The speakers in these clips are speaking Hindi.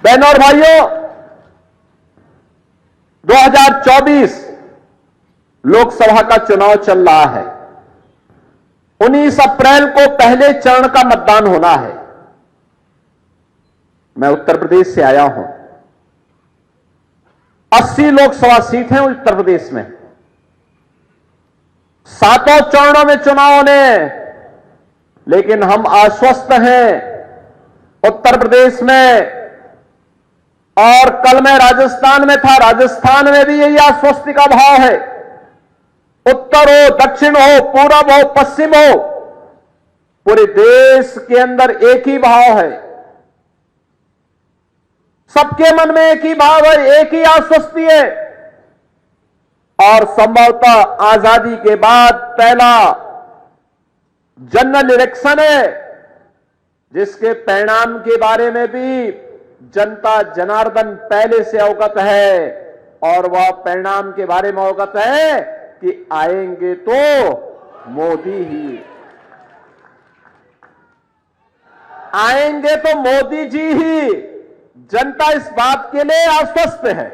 बहनों और भाइयों, 2024 लोकसभा का चुनाव चल रहा है। 19 अप्रैल को पहले चरण का मतदान होना है। मैं उत्तर प्रदेश से आया हूं। 80 लोकसभा सीट हैं उत्तर प्रदेश में। 7 चरणों में चुनाव होने, लेकिन हम आश्वस्त हैं उत्तर प्रदेश में। और कल मैं राजस्थान में था। राजस्थान में भी यही आश्वस्ति का भाव है। उत्तर हो, दक्षिण हो, पूरब हो, पश्चिम हो, पूरे देश के अंदर एक ही भाव है। सबके मन में एक ही भाव है, एक ही आश्वस्ति है। और संभवतः आजादी के बाद पहला जनरल इलेक्शन है जिसके परिणाम के बारे में भी जनता जनार्दन पहले से अवगत है। और वह परिणाम के बारे में अवगत है कि आएंगे तो मोदी ही, आएंगे तो मोदी जी ही। जनता इस बात के लिए आश्वस्त है।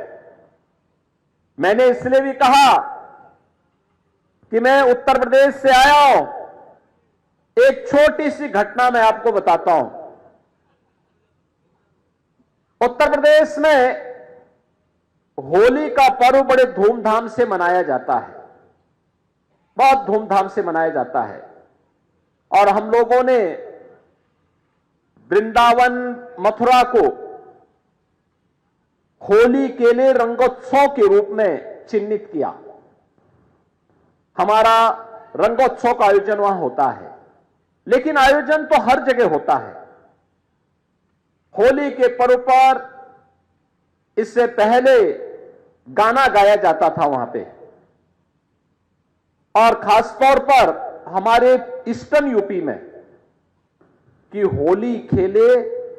मैंने इसलिए भी कहा कि मैं उत्तर प्रदेश से आया हूं। एक छोटी सी घटना मैं आपको बताता हूं। उत्तर प्रदेश में होली का पर्व बड़े धूमधाम से मनाया जाता है, बहुत धूमधाम से मनाया जाता है। और हम लोगों ने वृंदावन, मथुरा को होली के लिए रंगोत्सव के रूप में चिन्हित किया। हमारा रंगोत्सव का आयोजन वहां होता है, लेकिन आयोजन तो हर जगह होता है। होली के पर्व पर इससे पहले गाना गाया जाता था वहां पे। और खासतौर पर हमारे ईस्टर्न यूपी में कि होली खेले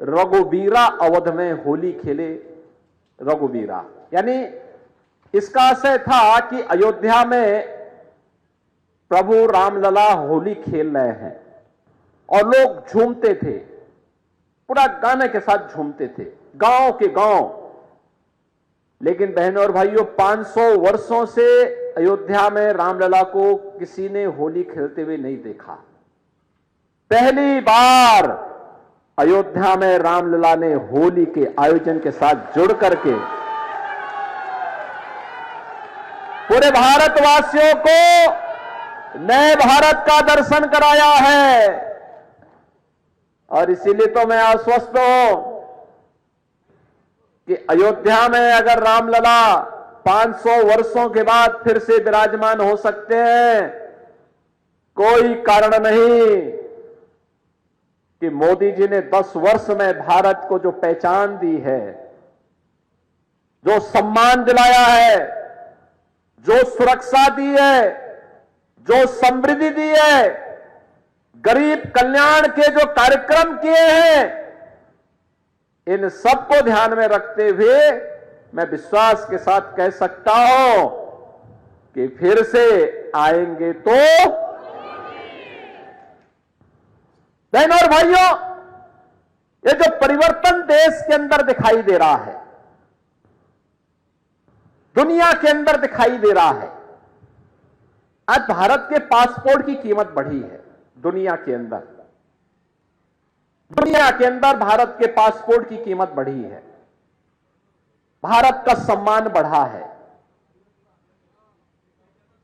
रघुवीरा, अवध में होली खेले रघुवीरा। यानी इसका आशय था कि अयोध्या में प्रभु रामलला होली खेल रहे हैं और लोग झूमते थे, पूरा गाने के साथ झूमते थे, गांव के गांव। लेकिन बहनों और भाइयों, 500 वर्षों से अयोध्या में रामलला को किसी ने होली खेलते हुए नहीं देखा। पहली बार अयोध्या में रामलला ने होली के आयोजन के साथ जुड़ करके पूरे भारतवासियों को नए भारत का दर्शन कराया है। और इसीलिए तो मैं आश्वस्त हूं कि अयोध्या में अगर रामलला 500 वर्षों के बाद फिर से विराजमान हो सकते हैं, कोई कारण नहीं कि मोदी जी ने 10 वर्ष में भारत को जो पहचान दी है, जो सम्मान दिलाया है, जो सुरक्षा दी है, जो समृद्धि दी है, गरीब कल्याण के जो कार्यक्रम किए हैं, इन सबको ध्यान में रखते हुए मैं विश्वास के साथ कह सकता हूं कि फिर से आएंगे तो। बहनों और भाइयों, ये जो परिवर्तन देश के अंदर दिखाई दे रहा है, दुनिया के अंदर दिखाई दे रहा है। आज भारत के पासपोर्ट की कीमत बढ़ी है। दुनिया के अंदर भारत के पासपोर्ट की कीमत बढ़ी है। भारत का सम्मान बढ़ा है।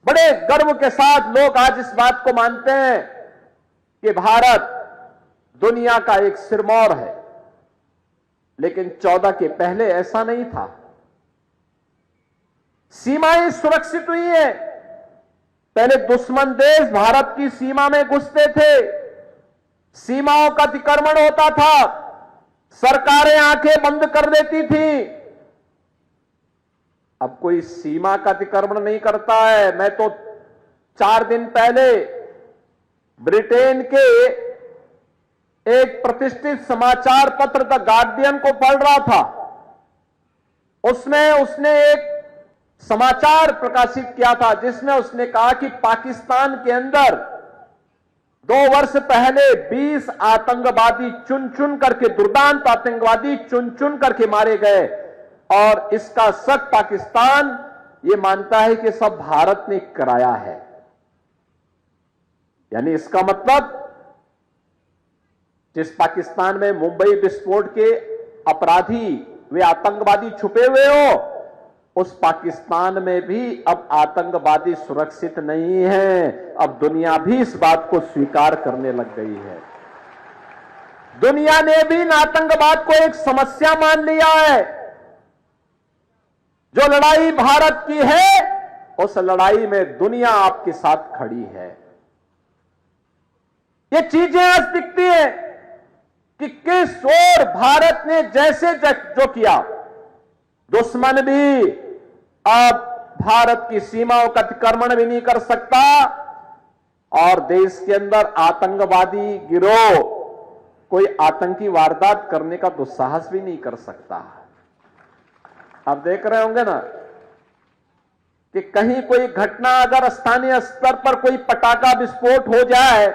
बड़े गर्व के साथ लोग आज इस बात को मानते हैं कि भारत दुनिया का एक सिरमौर है। लेकिन 14 के पहले ऐसा नहीं था। सीमाएं सुरक्षित हुई हैं। पहले दुश्मन देश भारत की सीमा में घुसते थे, सीमाओं का अतिक्रमण होता था, सरकारें आंखें बंद कर देती थी। अब कोई सीमा का अतिक्रमण नहीं करता है। मैं तो 4 दिन पहले ब्रिटेन के एक प्रतिष्ठित समाचार पत्र द गार्डियन को पढ़ रहा था। उसमें उसने एक समाचार प्रकाशित किया था जिसमें उसने कहा कि पाकिस्तान के अंदर 2 वर्ष पहले 20 आतंकवादी चुन चुन करके, दुर्दांत आतंकवादी चुन चुन करके मारे गए, और इसका शक पाकिस्तान ये मानता है कि सब भारत ने कराया है। यानी इसका मतलब जिस पाकिस्तान में मुंबई विस्फोट के अपराधी वे आतंकवादी छुपे हुए हो, उस पाकिस्तान में भी अब आतंकवादी सुरक्षित नहीं है। अब दुनिया भी इस बात को स्वीकार करने लग गई है। दुनिया ने भी आतंकवाद को एक समस्या मान लिया है। जो लड़ाई भारत की है, उस लड़ाई में दुनिया आपके साथ खड़ी है। ये चीजें आज दिखती है कि किस ओर भारत ने जैसे जो किया, दुश्मन भी अब भारत की सीमाओं का अतिक्रमण भी नहीं कर सकता, और देश के अंदर आतंकवादी गिरोह कोई आतंकी वारदात करने का दुस्साहस भी नहीं कर सकता। आप देख रहे होंगे ना कि कहीं कोई घटना, अगर स्थानीय स्तर पर कोई पटाखा विस्फोट हो जाए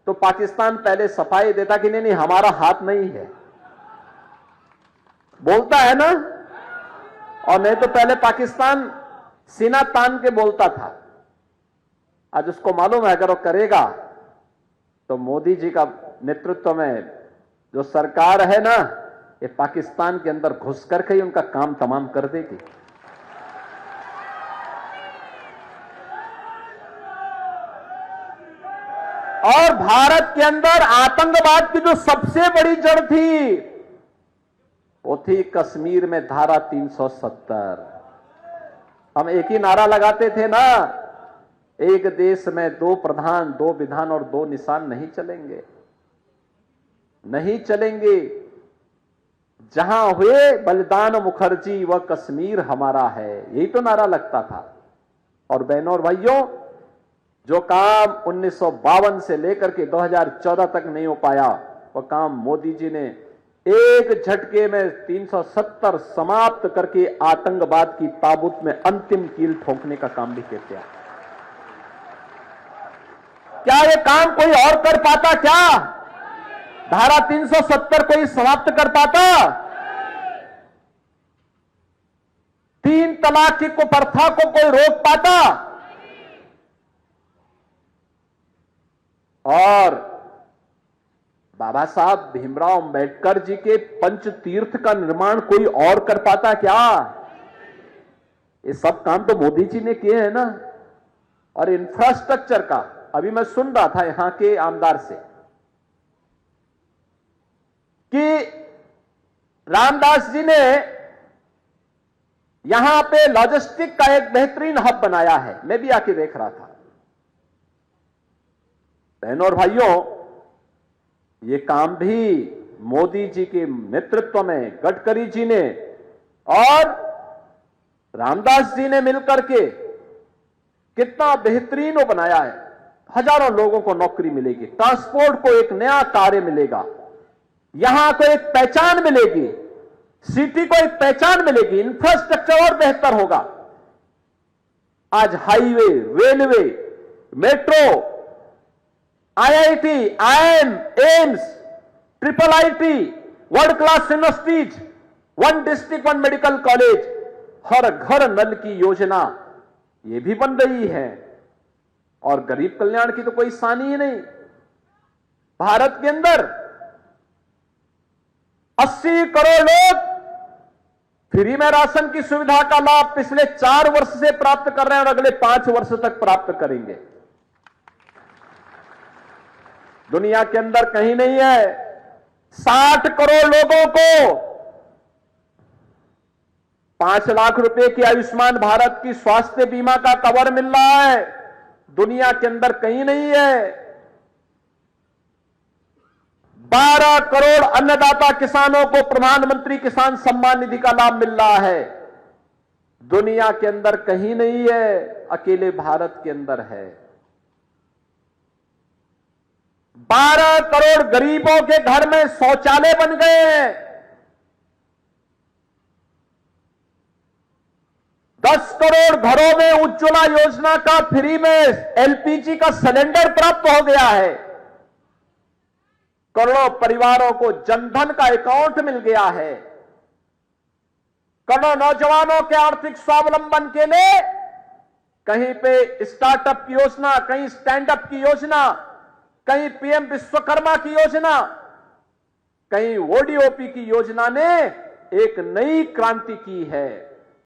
तो पाकिस्तान पहले सफाई देता कि नहीं हमारा हाथ नहीं है, बोलता है ना। और नहीं तो पहले पाकिस्तान सीना तान के बोलता था। आज उसको मालूम है अगर वो करेगा तो मोदी जी का नेतृत्व में जो सरकार है ना, ये पाकिस्तान के अंदर घुस करके ही उनका काम तमाम कर देगी। और भारत के अंदर आतंकवाद की जो सबसे बड़ी जड़ थी वो थी कश्मीर में धारा 370। हम एक ही नारा लगाते थे ना, एक देश में 2 प्रधान, 2 विधान और 2 निशान नहीं चलेंगे, नहीं चलेंगे। जहां हुए बलिदान मुखर्जी वह कश्मीर हमारा है, यही तो नारा लगता था। और बहनों और भाइयों, जो काम 1952 से लेकर के 2014 तक नहीं हो पाया, वह काम मोदी जी ने एक झटके में 370 समाप्त करके आतंकवाद की ताबूत में अंतिम कील ठोकने का काम भी किया। क्या ये काम कोई और कर पाता? क्या धारा 370 कोई समाप्त कर पाता? 3 तलाक की प्रथा को कोई रोक पाता? और बाबा साहब भीमराव अंबेडकर जी के पंच तीर्थ का निर्माण कोई और कर पाता क्या? ये सब काम तो मोदी जी ने किए हैं ना। और इंफ्रास्ट्रक्चर का अभी मैं सुन रहा था यहां के आमदार से कि रामदास जी ने यहां पे लॉजिस्टिक का एक बेहतरीन हब बनाया है। मैं भी आके देख रहा था। बहनों और भाइयों, ये काम भी मोदी जी के नेतृत्व में गडकरी जी ने और रामदास जी ने मिलकर के कितना बेहतरीन वो बनाया है। हजारों लोगों को नौकरी मिलेगी, ट्रांसपोर्ट को एक नया कार्य मिलेगा, यहां को एक पहचान मिलेगी, सिटी को एक पहचान मिलेगी, इंफ्रास्ट्रक्चर और बेहतर होगा। आज highway, railway, metro, IIT, IIM, AIIMS, IIIT, world class universities, 1 district 1 medical college, हर घर नल की योजना ये भी बन रही है। और गरीब कल्याण की तो कोई सानी ही नहीं। भारत के अंदर 80 करोड़ लोग फ्री में राशन की सुविधा का लाभ पिछले 4 वर्ष से प्राप्त कर रहे हैं और अगले 5 वर्ष तक प्राप्त करेंगे। दुनिया के अंदर कहीं नहीं है। 60 करोड़ लोगों को 5 लाख रुपए की आयुष्मान भारत की स्वास्थ्य बीमा का कवर मिल रहा है। दुनिया के अंदर कहीं नहीं है। 12 करोड़ अन्नदाता किसानों को प्रधानमंत्री किसान सम्मान निधि का लाभ मिल रहा है। दुनिया के अंदर कहीं नहीं है, अकेले भारत के अंदर है। 12 करोड़ गरीबों के घर में शौचालय बन गए हैं। 10 करोड़ घरों में उज्ज्वला योजना का फ्री में LPG का सिलेंडर प्राप्त हो गया है। करोड़ों परिवारों को जनधन का अकाउंट मिल गया है। करोड़ों नौजवानों के आर्थिक स्वावलंबन के लिए कहीं पे स्टार्टअप की योजना, कहीं स्टैंड अप की योजना, कहीं पीएम विश्वकर्मा की योजना, कहीं ओडीओपी की योजना ने एक नई क्रांति की है।